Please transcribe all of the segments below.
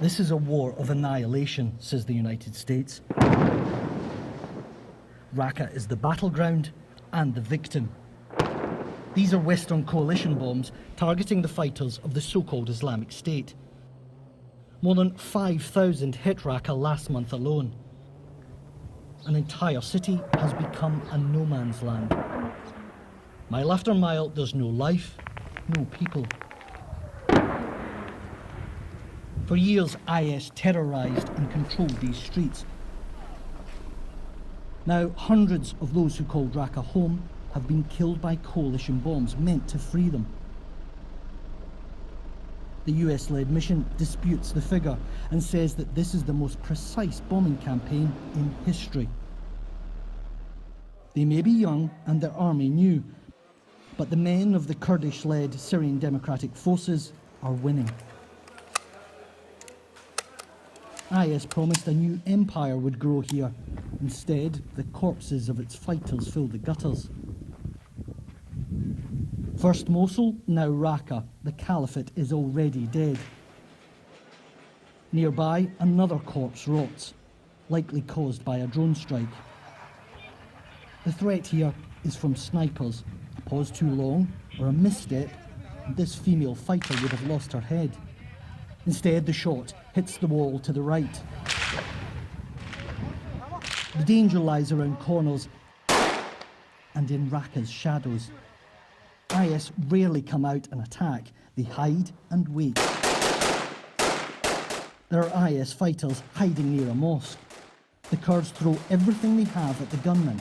This is a war of annihilation, says the United States. Raqqa is the battleground and the victim. These are Western coalition bombs targeting the fighters of the so-called Islamic State. More than 5,000 hit Raqqa last month alone. An entire city has become a no man's land. Mile after mile, there's no life, no people. For years, IS terrorised and controlled these streets. Now, hundreds of those who called Raqqa home have been killed by coalition bombs meant to free them. The US-led mission disputes the figure and says that this is the most precise bombing campaign in history. They may be young and their army new, but the men of the Kurdish-led Syrian Democratic Forces are winning. IS promised a new empire would grow here. Instead, the corpses of its fighters fill the gutters. First Mosul, now Raqqa. The caliphate is already dead. Nearby, another corpse rots, likely caused by a drone strike. The threat here is from snipers. A pause too long or a misstep, and this female fighter would have lost her head. Instead, the shot hits the wall to the right. The danger lies around corners and in Raqqa's shadows. IS rarely come out and attack. They hide and wait. There are IS fighters hiding near a mosque. The Kurds throw everything they have at the gunmen.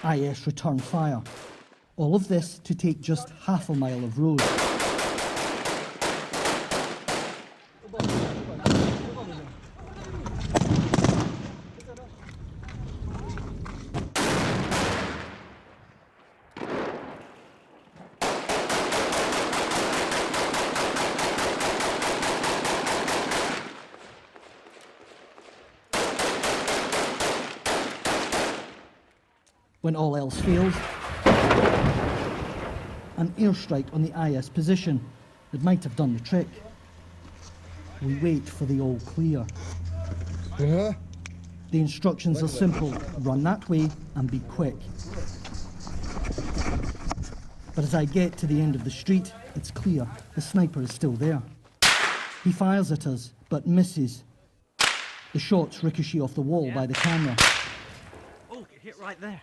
IS return fire. All of this to take just half a mile of road. When all else fails, an airstrike on the IS position that might have done the trick. We wait for the all clear. The instructions are simple: run that way and be quick. But as I get to the end of the street, it's clear the sniper is still there. He fires at us, but misses. The shots ricochet off the wall by the camera. Oh, get hit right there.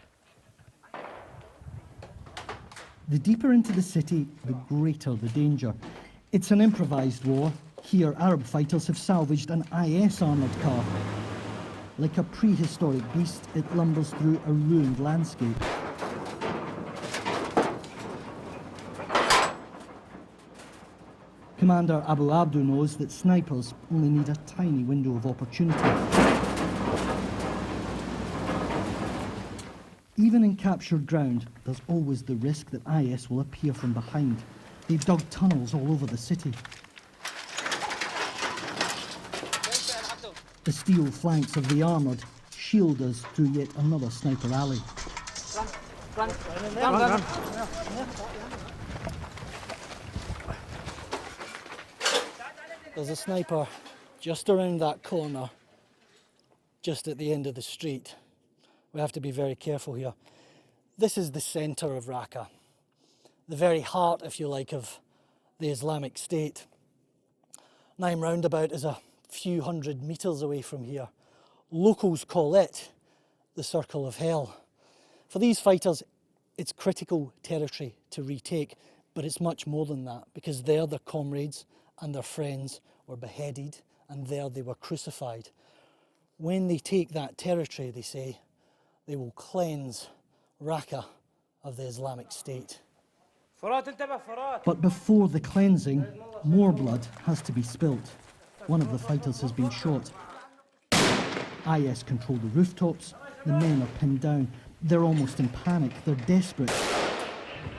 The deeper into the city, the greater the danger. It's an improvised war. Here, Arab fighters have salvaged an IS armoured car. Like a prehistoric beast, it lumbers through a ruined landscape. Commander Abu Abdu knows that snipers only need a tiny window of opportunity. Even in captured ground, there's always the risk that IS will appear from behind. They've dug tunnels all over the city. The steel flanks of the armoured shield us through yet another sniper alley. Run. There's a sniper just around that corner, just at the end of the street. We have to be very careful here. This is the centre of Raqqa, the very heart, if you like, of the Islamic State. Naim Roundabout is a few hundred metres away from here. Locals call it the Circle of Hell. For these fighters, it's critical territory to retake, but it's much more than that, because there their comrades and their friends were beheaded, and there they were crucified. When they take that territory, they say, they will cleanse Raqqa of the Islamic State. But before the cleansing, more blood has to be spilt. One of the fighters has been shot. IS control the rooftops. The men are pinned down. They're almost in panic. They're desperate.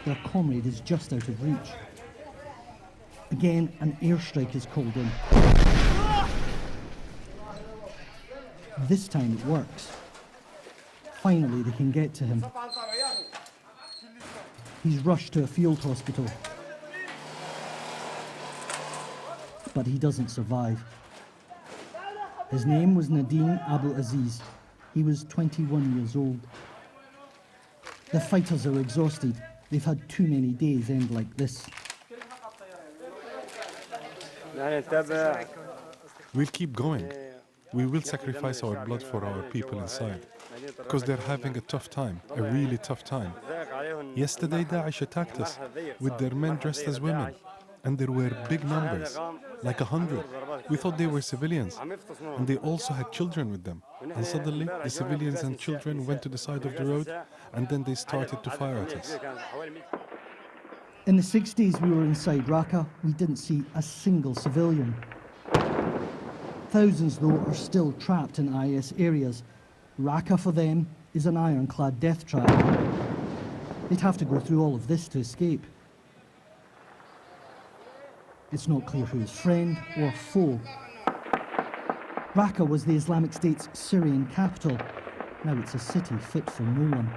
Their comrade is just out of reach. Again, an airstrike is called in. This time it works. Finally, they can get to him. He's rushed to a field hospital. But he doesn't survive. His name was Nadine Abdel Aziz. He was 21 years old. The fighters are exhausted. They've had too many days end like this. We'll keep going. We will sacrifice our blood for our people inside, because they're having a tough time, a really tough time. Yesterday Daesh attacked us with their men dressed as women, and there were big numbers, like 100. We thought they were civilians, and they also had children with them. And suddenly the civilians and children went to the side of the road, and then they started to fire at us. In the 6 days we were inside Raqqa, we didn't see a single civilian. Thousands, though, are still trapped in IS areas. Raqqa, for them, is an ironclad death trap. They'd have to go through all of this to escape. It's not clear who is friend or foe. Raqqa was the Islamic State's Syrian capital. Now it's a city fit for no one.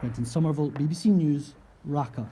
Quentin Somerville, BBC News, Raqqa.